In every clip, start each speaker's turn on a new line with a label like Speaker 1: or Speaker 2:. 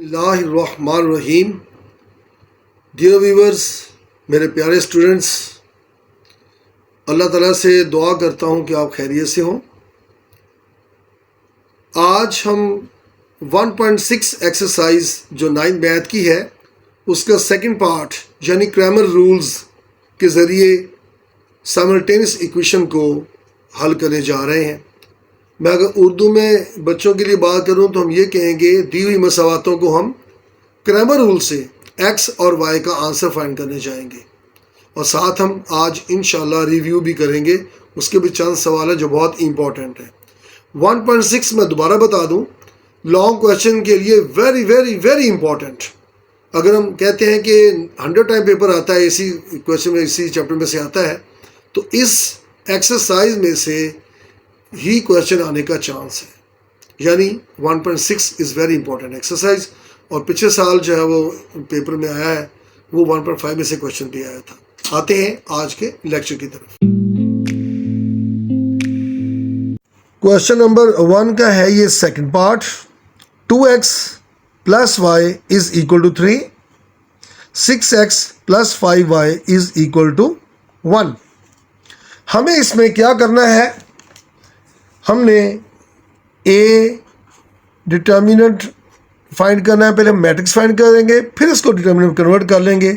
Speaker 1: बिस्मिल्लाहिर्रहमानिर्रहीम। Dear viewers, मेरे प्यारे स्टूडेंट्स, अल्लाह ताला से दुआ करता हूँ कि आप खैरियत से हों। आज हम 1.6 एक्सरसाइज जो 9 मैथ की है उसका सेकंड पार्ट यानी क्रैमर रूल्स के ज़रिए साइमल्टेनियस इक्वेशन को हल करने जा रहे हैं। मैं अगर उर्दू में बच्चों के लिए बात करूं तो हम ये कहेंगे दी हुई मसावातों को हम क्रैमर रूल से एक्स और वाई का आंसर फाइंड करने जाएंगे और साथ हम आज इंशाल्लाह रिव्यू भी करेंगे। उसके भी चंद सवाल है जो बहुत इंपॉर्टेंट है। 1.6 मैं दोबारा बता दूं, लॉन्ग क्वेश्चन के लिए वेरी वेरी वेरी इंपॉर्टेंट। अगर हम कहते हैं कि 100 टाइम पेपर आता है इसी क्वेश्चन में, इसी चैप्टर में से आता है, तो इस एक्सरसाइज में से ही क्वेश्चन आने का चांस है। यानी 1.6 इज़ वेरी इंपॉर्टेंट एक्सरसाइज। और पिछले साल जो है वो पेपर में आया है, वो 1.5 में से क्वेश्चन भी आया था। आते हैं आज के लेक्चर की तरफ। क्वेश्चन नंबर 1 का है ये second part. 2x plus y is equal to 3, 6x plus 5y is equal to 1। हमें इसमें क्या करना है? हमने ए डिटर्मिनेंट फाइंड करना है। पहले हम मैट्रिक्स फाइंड करेंगे, फिर इसको डिटर्मिनेंट कन्वर्ट कर लेंगे।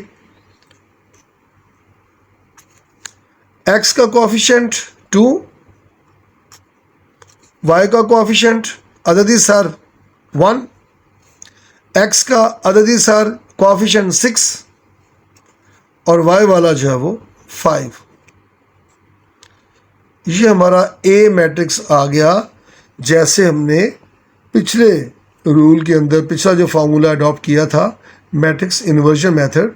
Speaker 1: एक्स का कोएफिशिएंट 2, वाई का कोएफिशिएंट अददी सर 1, एक्स का अददी सर कोएफिशिएंट 6 और वाई वाला जो है वो 5। ये हमारा ए मैट्रिक्स आ गया। जैसे हमने पिछले रूल के अंदर पिछला जो फार्मूला अडॉप्ट किया था, मैट्रिक्स इन्वर्जन मेथड,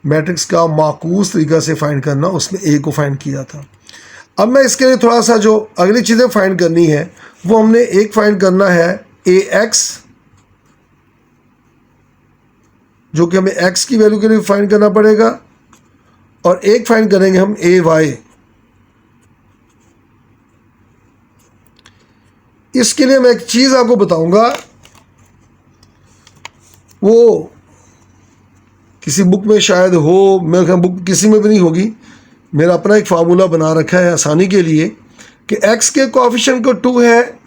Speaker 1: मैट्रिक्स का माकूस तरीका से फाइंड करना, उसमें ए को फाइंड किया था। अब मैं इसके लिए थोड़ा सा जो अगली चीज़ें फाइंड करनी है वो हमने एक फाइंड करना है ए एक्स, जो कि हमें एक्स की वैल्यू के लिए फाइंड करना पड़ेगा, और एक फाइंड करेंगे हम ए वाई। इसके लिए मैं एक चीज़ आपको बताऊंगा, वो किसी बुक में शायद हो, मेरे ख्याल बुक किसी में भी नहीं होगी। मेरा अपना एक फार्मूला बना रखा है आसानी के लिए कि x के कोएफिशिएंट को 2 है,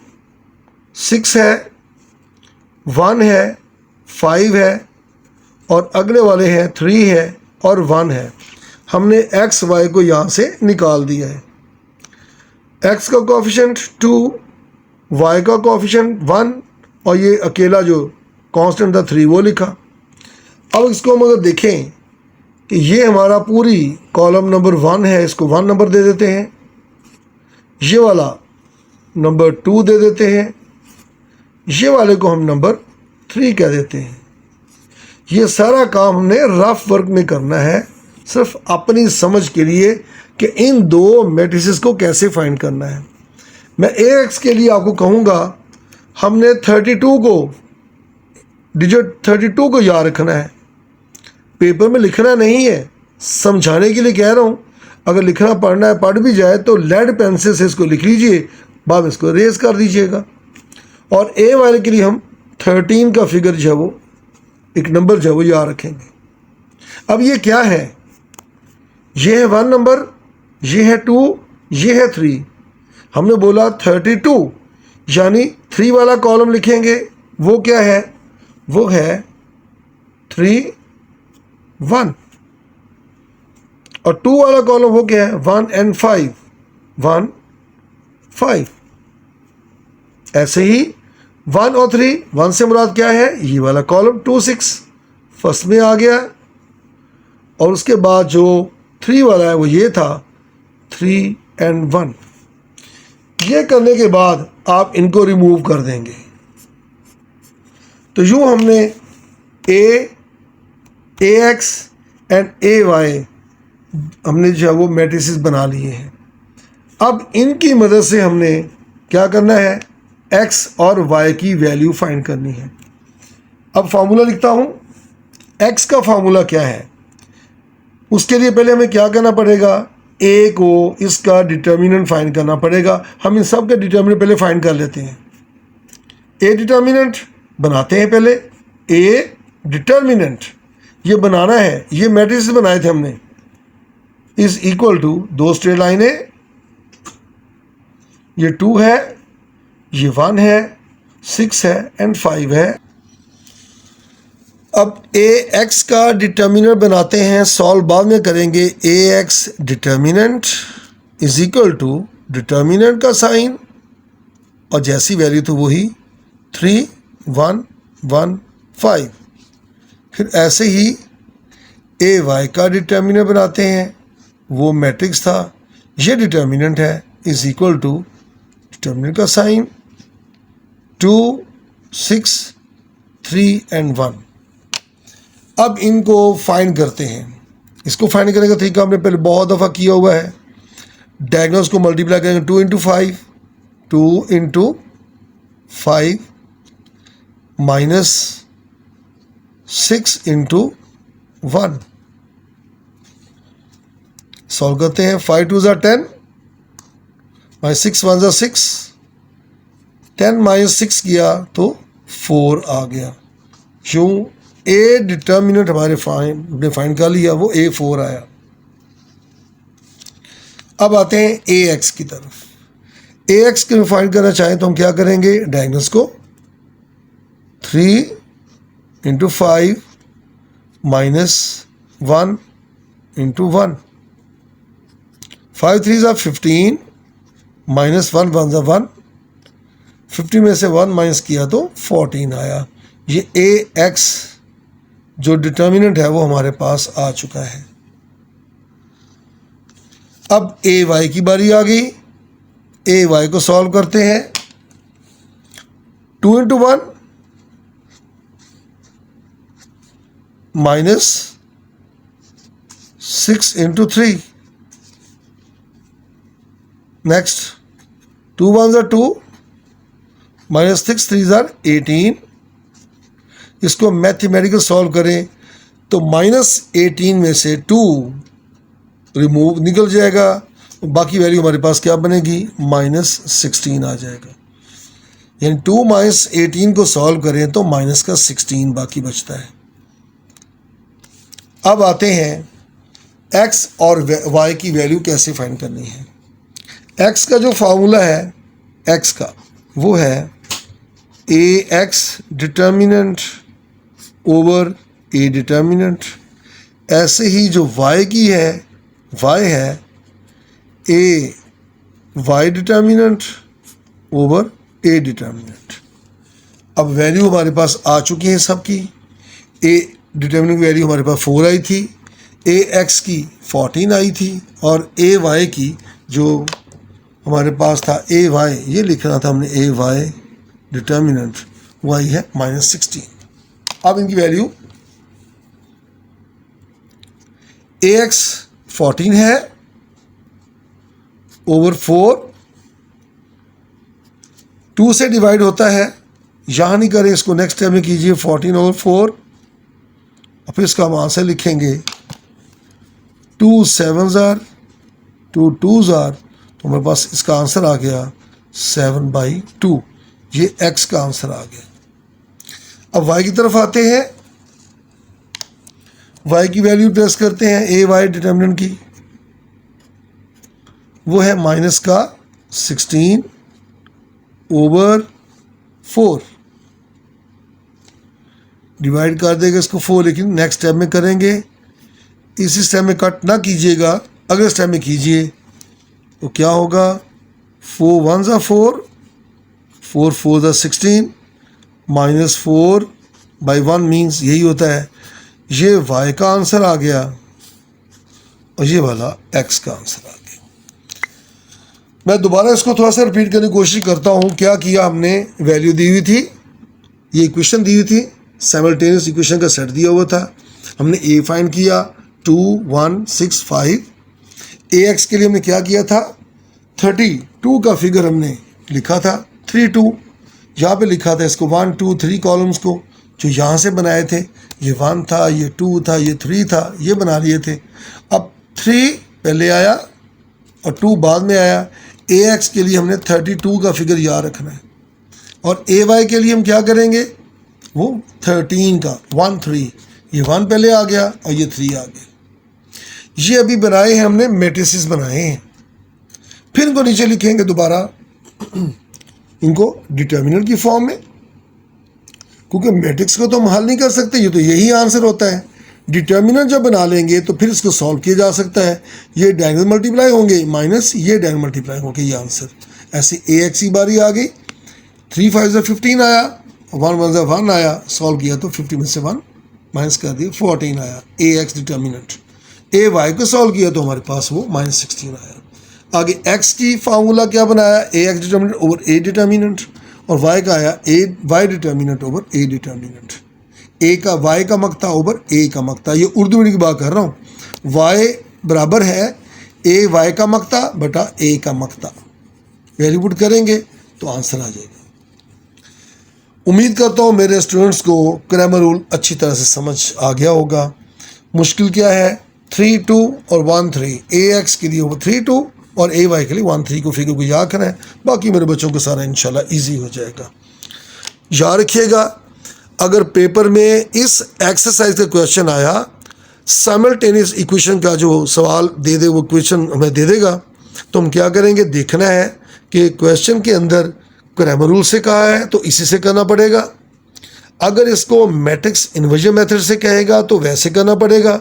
Speaker 1: 6 है, 1 है, 5 है और अगले वाले हैं 3 है और 1 है। हमने x y को यहाँ से निकाल दिया है। x का कोएफिशिएंट 2, y का कोएफिशिएंट 1 और ये अकेला जो कांस्टेंट था 3 वो लिखा। अब इसको हम अगर देखें कि ये हमारा पूरी कॉलम नंबर 1 है, इसको 1 नंबर दे देते हैं, ये वाला नंबर 2 दे देते हैं, ये वाले को हम नंबर 3 कह देते हैं। ये सारा काम हमने रफ वर्क में करना है, सिर्फ अपनी समझ के लिए कि इन दो मैट्रिसेस को कैसे फाइंड करना है। मैं AX के लिए आपको कहूँगा, हमने 32 को, डिजिट 32 को याद रखना है। पेपर में लिखना नहीं है, समझाने के लिए कह रहा हूँ। अगर लिखना पढ़ना है, पढ़ भी जाए तो लेड पेंसिल से इसको लिख लीजिए, बाद में इसको रेज कर दीजिएगा। और ए वाले के लिए हम 13 का फिगर जो है वो एक नंबर जो है वो याद रखेंगे। अब ये क्या है? ये है 1 नंबर, ये है 2, ये है 3। हमने बोला 32 यानी 3 वाला कॉलम लिखेंगे, वो क्या है? वो है 3, 1। और 2 वाला कॉलम वो क्या है? 1 and 5, 1, 5। ऐसे ही 1 और 3, 1 से मुराद क्या है? ये वाला कॉलम 2, 6 फर्स्ट में आ गया। और उसके बाद जो 3 वाला है वो ये था 3 and 1। ये करने के बाद आप इनको रिमूव कर देंगे। तो यूँ हमने AX एंड AY हमने जो है वो मैट्रिसेस बना लिए हैं। अब इनकी मदद से हमने क्या करना है? X और Y की वैल्यू फाइंड करनी है। अब फार्मूला लिखता हूँ। X का फार्मूला क्या है? उसके लिए पहले हमें क्या करना पड़ेगा? A को इसका डिटर्मिनेंट फाइंड करना पड़ेगा। हम इन सब के डिटर्मिनेंट पहले फाइंड कर लेते हैं। ए डिटर्मिनेंट बनाते हैं पहले। ए डिटर्मिनेंट ये बनाना है, ये मैट्रिक्स बनाए थे हमने, इज इक्वल टू दो स्ट्रेट लाइनें, ये 2 है, ये 1 है, 6 है एंड 5 है। अब ए एक्स का डिटर्मिनेंट बनाते हैं, सॉल्व बाद में करेंगे। A x determinant is equal to determinant का साइन और जैसी वैल्यू तो वही 3 1 1 5। फिर ऐसे ही ए वाई का डिटर्मिनेंट बनाते हैं, वो मैट्रिक्स था, ये डिटर्मिनेंट है, इज इक्वल टू डिटर्मिनेंट का साइन 2 6 3 एंड 1। अब इनको फाइंड करते हैं। इसको फाइंड करने का तरीका हमने पहले बहुत दफ़ा किया हुआ है। डायगोनल्स को मल्टीप्लाई करेंगे 2 into 5, 2 into 5 minus 6 into 1। Solve करते हैं। 5 2 ज़ा 10, माइनस 6 1 ज़ा 6, 10 माइनस 6 किया तो 4 आ गया। यूँ ए डिटर्मिनेंट हमारे फाइंड कर लिया, वो A4 आया। अब आते हैं ए एक्स की तरफ। ए एक्स के फाइंड करना चाहें तो हम क्या करेंगे, डायगोनल्स को 3 इंटू 5 माइनस 1 इंटू 1, 5 3 ज़ा 15 माइनस 1 1 ज़ा 1, 50 में से 1 माइनस किया तो 14 आया। ये ए एक्स जो डिटर्मिनेंट है वो हमारे पास आ चुका है। अब ए वाई की बारी आ गई। ए वाई को सॉल्व करते हैं। 2 इंटू 1 माइनस 6 इंटू 3, नेक्स्ट 2 1 ज़ा 2 माइनस 6 3 ज़ा 18। इसको मैथमेटिकल सॉल्व करें तो माइनस 18 में से 2 रिमूव निकल जाएगा, बाकी वैल्यू हमारे पास क्या बनेगी, माइनस 16 आ जाएगा। यानी 2 माइनस 18 को सॉल्व करें तो माइनस का 16 बाकी बचता है। अब आते हैं x और y की वैल्यू कैसे फाइंड करनी है। x का जो फार्मूला है x का वो है A x determinant over A determinant. ऐसे ही जो y की है, y है A y determinant over A determinant. अब वैल्यू हमारे पास आ चुकी है सबकी। ए डिटर्मिनेंट की वैल्यू हमारे पास 4 आई थी, ए एक्स की 14 आई थी और ए वाई की जो हमारे पास था ए वाई, ये लिखना था हमने, ए वाई डिटर्मिनेंट वाई है माइनस 16। अब इनकी वैल्यू ए एक्स 14 है ओवर 4, 2 से डिवाइड होता है, यहाँ नहीं करें, इसको नेक्स्ट टाइम में कीजिए 14 ओवर 4 और फिर इसका हम आंसर लिखेंगे 2 7 ज़ार 2 2 ज़ार, तो हमारे पास इसका आंसर आ गया 7/2। ये x का आंसर आ गया। अब y की तरफ आते हैं। y की वैल्यू प्रेस करते हैं ए वाई डिटर्मिनेंट की, वो है माइनस का 16 ओवर 4। डिवाइड कर देगा इसको 4, लेकिन नेक्स्ट स्टेप में करेंगे। इसी स्टेप में कट ना कीजिएगा, अगले स्टेप में कीजिए तो क्या होगा, 4 1 ज़ा 4, 4 4 ज़ा 16 माइनस 4/1 मीन्स यही होता है। ये y का आंसर आ गया और ये वाला x का आंसर आ गया। मैं दोबारा इसको थोड़ा सा रिपीट करने की कोशिश करता हूँ। क्या किया हमने, वैल्यू दी हुई थी, ये इक्वेशन दी हुई थी, साइमल्टेनियस इक्वेशन का सेट दिया हुआ था, हमने a फाइंड किया 2 1 6 5। ax के लिए हमने क्या किया था, 32 का फिगर हमने लिखा था, 3 2 यहाँ पे लिखा था, इसको 1 2 3 कॉलम्स को जो यहाँ से बनाए थे, ये 1 था, ये 2 था, ये 3 था, ये बना लिए थे। अब 3 पहले आया और 2 बाद में आया। ax के लिए हमने 32 का फिगर याद रखना है और ay के लिए हम क्या करेंगे, वो 13 का 1 3, ये 1 पहले आ गया और ये 3 आ गया। ये अभी बनाए हैं हमने, मैट्रिसेस बनाए हैं। फिर इनको नीचे लिखेंगे दोबारा इनको डिटर्मिनेंट की फॉर्म में, क्योंकि मैट्रिक्स को तो हम हल नहीं कर सकते, ये तो यही आंसर होता है। डिटर्मिनेंट जब बना लेंगे तो फिर इसको सॉल्व किया जा सकता है। ये डायगोनल मल्टीप्लाई होंगे माइनस ये डायगोनल मल्टीप्लाई होंगे, ये आंसर। ऐसे ए एक्स की बारी आ गई, 3 5 15 आया, 1 1 1 आया, सॉल्व किया तो 50 में से 1 माइनस कर दिया, 14 आया। ए एक्स डिटर्मिनेंट। ए वाई को सॉल्व किया तो हमारे पास वो -16 आया। आगे एक्स की फार्मूला क्या बनाया, A x determinant over A determinant, और वाई का आया A y determinant over A determinant. A का वाई का मकता ओवर ए का मकता, ये उर्दू में की बात कर रहा हूँ। वाई बराबर है ए वाई का मकता बटा ए का मकता। वैल्यू पुट करेंगे तो आंसर आ जाएगा। उम्मीद करता हूँ मेरे स्टूडेंट्स को क्रैमर रूल अच्छी तरह से समझ आ गया होगा। मुश्किल क्या है, 3 2 और 1 3, ए एक्स के लिए 3 2 और ए वाई के लिए 1 3 को फिगर को याद करना है। बाकी मेरे बच्चों को सारा इंशाल्लाह इजी हो जाएगा। याद रखिएगा, अगर पेपर में इस एक्सरसाइज का क्वेश्चन आया, साइमल्टेनियस इक्वेशन का जो सवाल दे दे, वो क्वेश्चन हमें दे देगा, तो हम क्या करेंगे, देखना है कि क्वेश्चन के अंदर क्रैमर रूल से कहा है तो इसी से करना पड़ेगा। अगर इसको मैट्रिक्स इन्वर्जन मेथड से कहेगा तो वैसे करना पड़ेगा,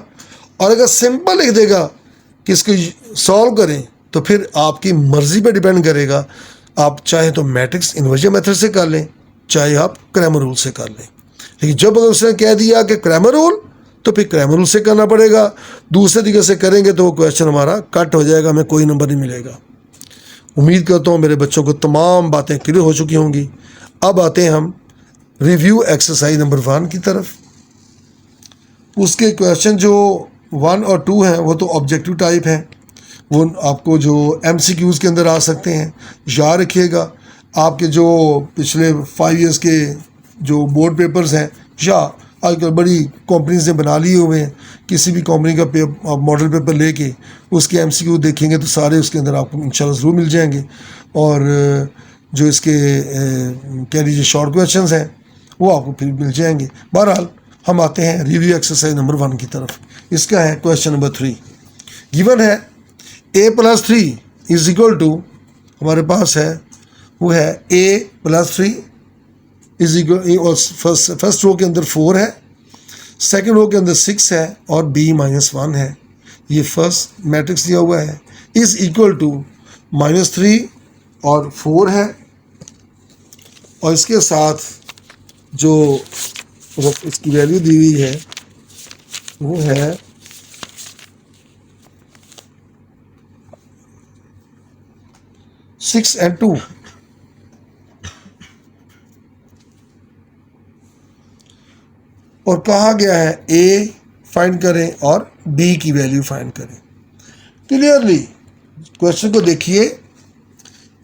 Speaker 1: और अगर सिंपल लिख देगा कि इसको सॉल्व करें तो फिर आपकी मर्ज़ी पे डिपेंड करेगा। आप चाहे तो मैट्रिक्स इन्वर्जन मेथड से कर लें, चाहे आप क्रैमर रूल से कर लें। लेकिन जब अगर उसने कह दिया कि क्रैमर रूल, तो फिर क्रैमर रूल से करना पड़ेगा। दूसरे तरीके से करेंगे तो वो क्वेश्चन हमारा कट हो जाएगा, हमें कोई नंबर नहीं मिलेगा। उम्मीद करता हूँ मेरे बच्चों को तमाम बातें क्लियर हो चुकी होंगी। अब आते हैं हम रिव्यू एक्सरसाइज नंबर 1 की तरफ। उसके क्वेश्चन जो 1 और 2 हैं वो तो ऑब्जेक्टिव टाइप हैं, वो आपको जो MCQs के अंदर आ सकते हैं। याद रखिएगा, आपके जो पिछले 5 ईयर्स के जो बोर्ड पेपर्स हैं, या आजकल बड़ी कंपनीज ने बना लिए हुए हैं, किसी भी कंपनी का मॉडल पेपर लेके उसके MCQ देखेंगे तो सारे उसके अंदर आपको इंशाल्लाह ज़रूर मिल जाएंगे। और जो इसके कह लीजिए शॉर्ट क्वेश्चंस हैं वो आपको फिर मिल जाएंगे। बहरहाल हम आते हैं रिव्यू एक्सरसाइज नंबर 1 की तरफ। इसका है क्वेश्चन नंबर 3। गिवन है a + 3 = हमारे पास है वो है a + 3 और फर्स्ट रो के अंदर 4 है, सेकंड रो के अंदर 6 है और b - 1 है। ये फर्स्ट मैट्रिक्स दिया हुआ है, = -3 और 4 है, और इसके साथ जो इसकी वैल्यू दी हुई है वो है 6 और 2। और कहा गया है a फाइंड करें और b की वैल्यू फाइंड करें। क्लियरली क्वेश्चन को देखिए,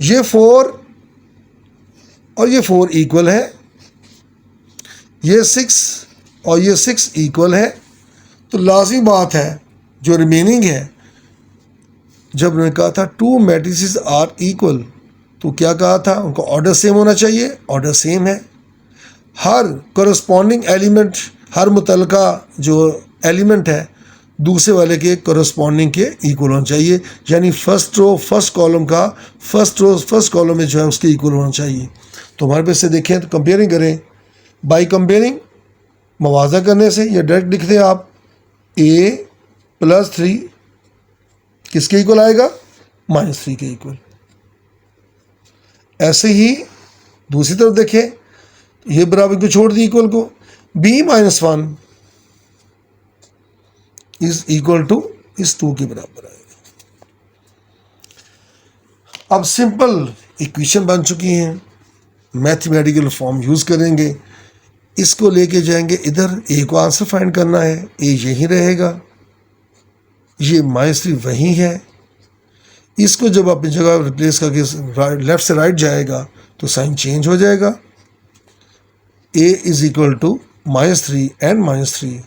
Speaker 1: ये 4 और ये 4 इक्वल है, ये 6 और ये 6 इक्वल है, तो लाजमी बात है जो रिमेनिंग है, जब उन्होंने कहा था 2 मैट्रिसेस आर इक्वल, तो क्या कहा था, उनका ऑर्डर सेम होना चाहिए। ऑर्डर सेम है, हर करस्पॉन्डिंग एलिमेंट, हर मुतलका जो एलिमेंट है दूसरे वाले के करस्पॉन्डिंग के इक्वल होना चाहिए। यानी फर्स्ट रो फर्स्ट कॉलम का फर्स्ट रो फर्स्ट कॉलम में जो है उसके इक्वल होना चाहिए। तो हमारे पास से देखें तो कंपेयरिंग करें, बाई कंपेयरिंग मवाजा करने से, या डायरेक्ट लिख दें आप a + 3 किसके इक्वल आएगा, -3 के इक्वल। ऐसे ही दूसरी तरफ देखें, ये बराबर को छोड़ दी इक्वल को, b - 1 = इस 2 के बराबर आएगा। अब सिंपल इक्वेशन बन चुकी हैं, मैथमेटिकल फॉर्म यूज़ करेंगे, इसको लेके जाएंगे इधर, a को आंसर फाइंड करना है, a यहीं रहेगा, ये -3 वहीं है। इसको जब अपनी जगह रिप्लेस करके लेफ्ट से राइट जाएगा तो साइन चेंज हो जाएगा। a = -3 and -3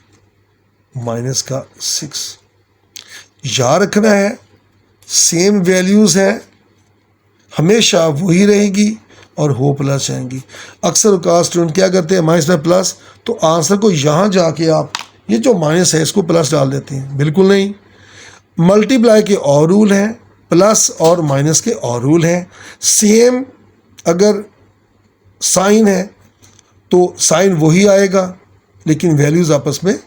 Speaker 1: -6। याद रखना है सेम वैल्यूज़ हैं, हमेशा वही रहेगी, और हो प्लस जाएंगी। अक्सर औकात स्टूडेंट क्या करते हैं, माइनस में प्लस, तो आंसर को यहाँ जाके आप ये जो माइनस है इसको प्लस डाल देते हैं। बिल्कुल नहीं, मल्टीप्लाई के और रूल हैं, प्लस और माइनस के और रूल हैं। सेम अगर साइन है तो साइन वही आएगा, लेकिन वैल्यूज़ आपस में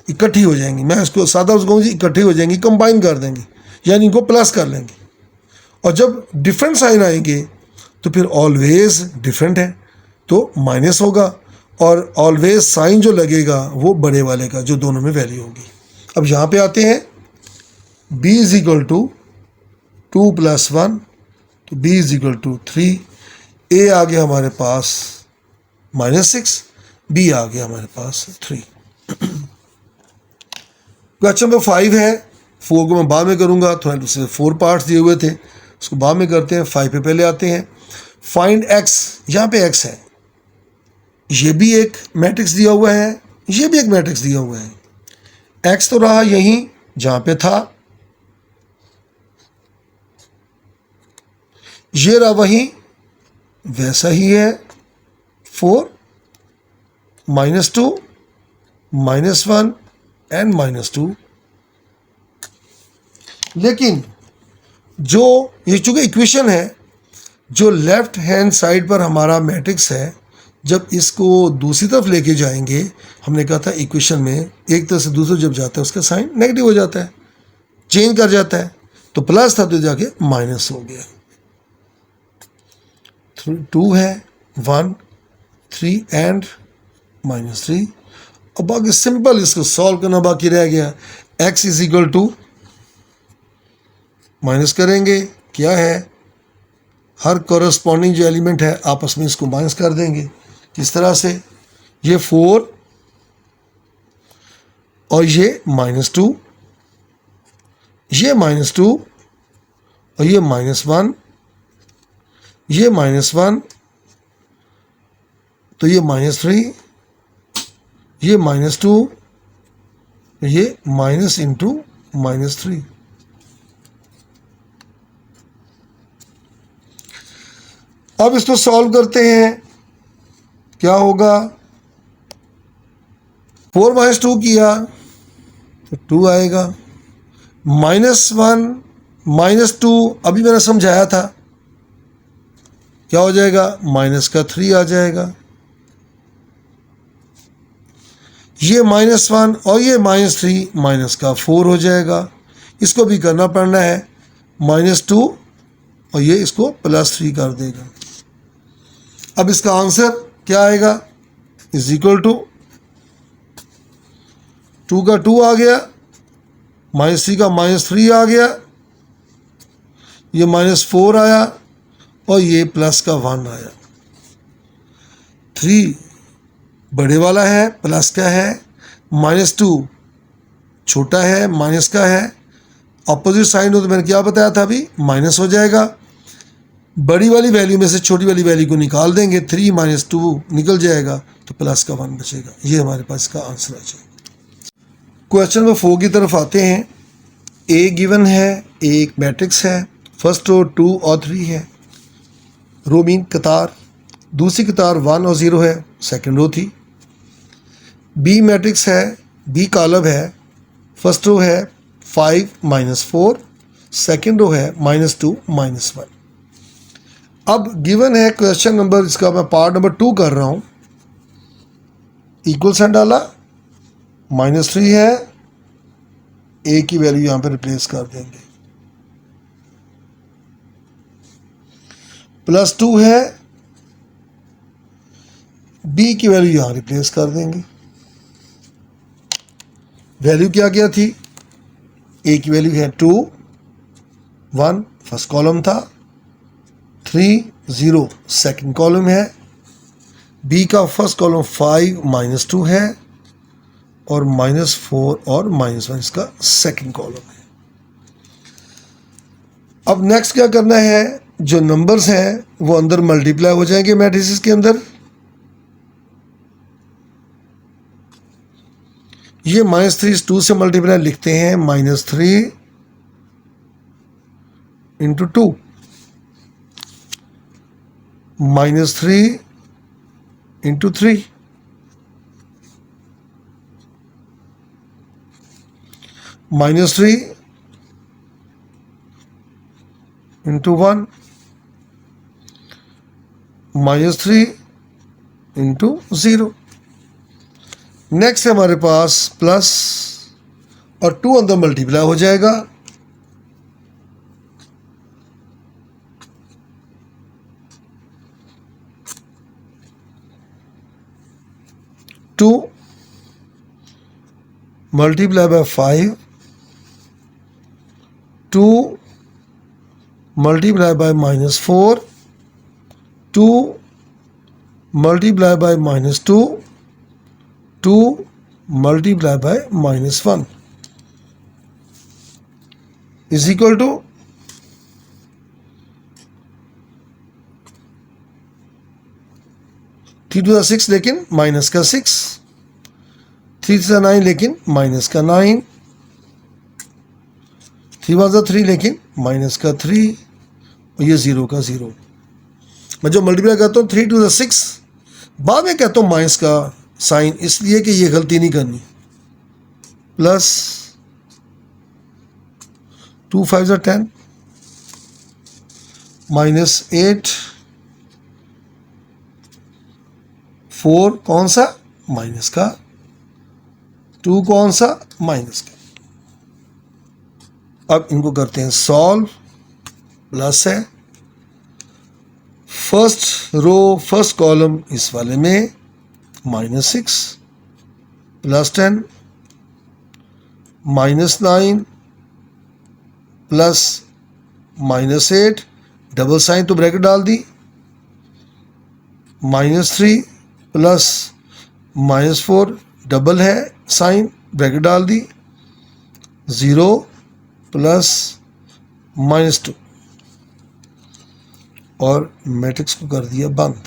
Speaker 1: इकट्ठी हो जाएंगी। मैं इसको सादा कहूँ जी, इकट्ठी हो जाएंगी, कंबाइन कर देंगे, यानी इनको प्लस कर लेंगे। और जब डिफरेंट साइन आएंगे तो फिर ऑलवेज डिफरेंट है तो माइनस होगा, और ऑलवेज साइन जो लगेगा वो बड़े वाले का, जो दोनों में वैल्यू होगी। अब यहाँ पे आते हैं, b इज इक्वल टू 2 + 1, तो b is equal to 3। a आ गया हमारे पास -6, b आ गया हमारे पास 3। क्वेश्चन नंबर 5 है, 4 को मैं बाद में करूँगा, थोड़ा दूसरे 4 पार्ट्स दिए हुए थे, उसको बाद में करते हैं। 5 पे पहले आते हैं। फाइंड x, यहाँ पे x है, ये भी एक मैट्रिक्स दिया हुआ है, ये भी एक मैट्रिक्स दिया हुआ है। x तो रहा यहीं जहाँ पे था, ये रहा वहीं वैसा ही है। 4 -2 -1 एंड -2। लेकिन जो ये चूंकि इक्वेशन है, जो लेफ्ट हैंड साइड पर हमारा मैट्रिक्स है, जब इसको दूसरी तरफ लेके जाएंगे, हमने कहा था इक्वेशन में एक तरफ से दूसरी जब जाता है उसका साइन नेगेटिव हो जाता है, चेंज कर जाता है। तो प्लस था तो जाके माइनस हो गया। 2 है, 1, 3 एंड -3। अब बाकी सिंपल इसको सॉल्व करना बाकी रह गया। x is equal to minus करेंगे, क्या है, हर कॉरस्पॉन्डिंग जो एलिमेंट है आपस में इसको माइनस कर देंगे। किस तरह से, ये 4 और ये -2, ये -2 और ये -1, ये -1, तो ये -3, ये -2, ये माइनस इंटू -3। अब इसको सॉल्व करते हैं, क्या होगा, 4 - 2 किया तो 2 आएगा, -1 -2 अभी मैंने समझाया था, क्या हो जाएगा, -3 आ जाएगा। ये -1 और ये -3 -4 हो जाएगा। इसको भी करना पड़ना है, -2 और ये इसको +3 कर देगा। अब इसका आंसर क्या आएगा, इज इक्वल टू 2 का 2 आ गया, -3 का -3 आ गया, ये -4 आया और ये प्लस का 1 आया। 3 बड़े वाला है, प्लस का है, -2 छोटा है, माइनस का है। अपोजिट साइन हो तो मैंने क्या बताया था अभी, माइनस हो जाएगा। बड़ी वाली वैल्यू में से छोटी वाली वैल्यू को निकाल देंगे, 3 - 2 निकल जाएगा तो प्लस का 1 बचेगा। ये हमारे पास का आंसर आ जाएगा। क्वेश्चन नंबर 4 की तरफ आते हैं। ए गिवन है, एक मैट्रिक्स है, फर्स्ट रो 2 और 3 है, रो मीन कतार, दूसरी कतार 1 और 0 है, सेकंड रो थी। बी मैट्रिक्स है, बी कॉलम है, फर्स्ट रो है 5 - 4, सेकंड रो है -2 -1। अब गिवन है क्वेश्चन नंबर, इसका मैं पार्ट नंबर 2 कर रहा हूँ। इक्वल साइन डाला, -3 है, ए की वैल्यू यहाँ पे रिप्लेस कर देंगे, +2 है, बी की वैल्यू यहाँ रिप्लेस कर देंगे। वैल्यू क्या क्या थी, ए की वैल्यू है 2, 1 फर्स्ट कॉलम था, 3 0 सेकंड कॉलम है, बी का फर्स्ट कॉलम 5 -2 है और -4 और -1 इसका सेकंड कॉलम है। अब नेक्स्ट क्या करना है, जो नंबर्स हैं वो अंदर मल्टीप्लाई हो जाएंगे मैट्रिसेस के अंदर। ये -3 इस 2 से मल्टीप्लाई लिखते हैं, -3 × 2, -3 into 3, -3 into 1, -3 into 0। नेक्स्ट है हमारे पास प्लस और 2 अंदर मल्टीप्लाई हो जाएगा, two multiply by 5, 2 multiply by -4, 2 multiply by -2, 2 multiply by -1 is equal to 3 to the 6 लेकिन माइनस का 6, 3 to the 9 लेकिन माइनस का 9, 3 was the 3 लेकिन माइनस का 3, और ये 0 का 0। मैं जो मल्टीप्लाई करता हूँ 3 to the 6 बाद में कहता हूँ माइनस का साइन, इसलिए कि ये गलती नहीं करनी। प्लस 2 5 are 10, -8, 4 कौन सा माइनस का, 2 कौन सा माइनस का। अब इनको करते हैं सॉल्व। प्लस है फर्स्ट रो फर्स्ट कॉलम इस वाले में -6 प्लस 10 -9 प्लस -8, डबल साइन तो ब्रैकेट डाल दी, -3 प्लस -4 डबल है साइन ब्रैकेट डाल दी, 0 प्लस -2 और मैट्रिक्स को कर दिया बंद।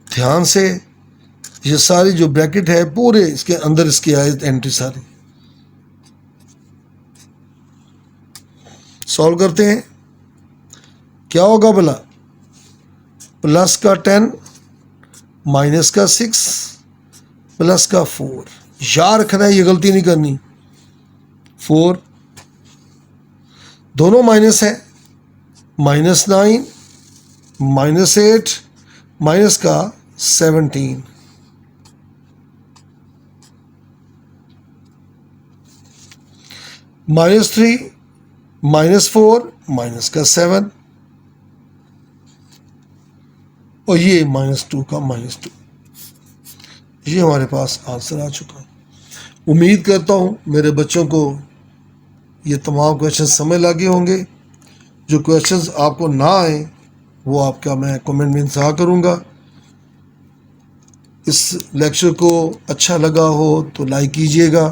Speaker 1: ध्यान से ये सारी जो ब्रैकेट है पूरे इसके अंदर इसके आए एंट्री सारी। सॉल्व करते हैं, क्या होगा भला, प्लस का 10 माइनस का 6 प्लस का 4, याद रखना है ये गलती नहीं करनी। 4 दोनों माइनस है, -9 -8 माइनस का 17, -3 -4 माइनस का 7 और ये -2 का -2। ये हमारे पास आंसर आ चुका है। उम्मीद करता हूँ मेरे बच्चों को ये तमाम क्वेश्चन समझ लगे होंगे। जो क्वेश्चंस आपको ना आए वो आपका मैं कमेंट में इंतज़ार करूँगा। इस लेक्चर को अच्छा लगा हो तो लाइक कीजिएगा,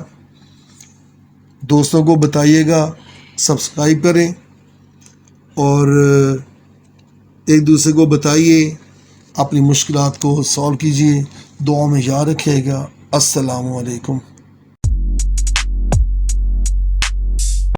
Speaker 1: दोस्तों को बताइएगा, सब्सक्राइब करें और एक दूसरे को बताइए, अपनी मुश्किलात को सॉल्व कीजिए। दुआ में याद रखिएगा। अस्सलामु अलैकुम।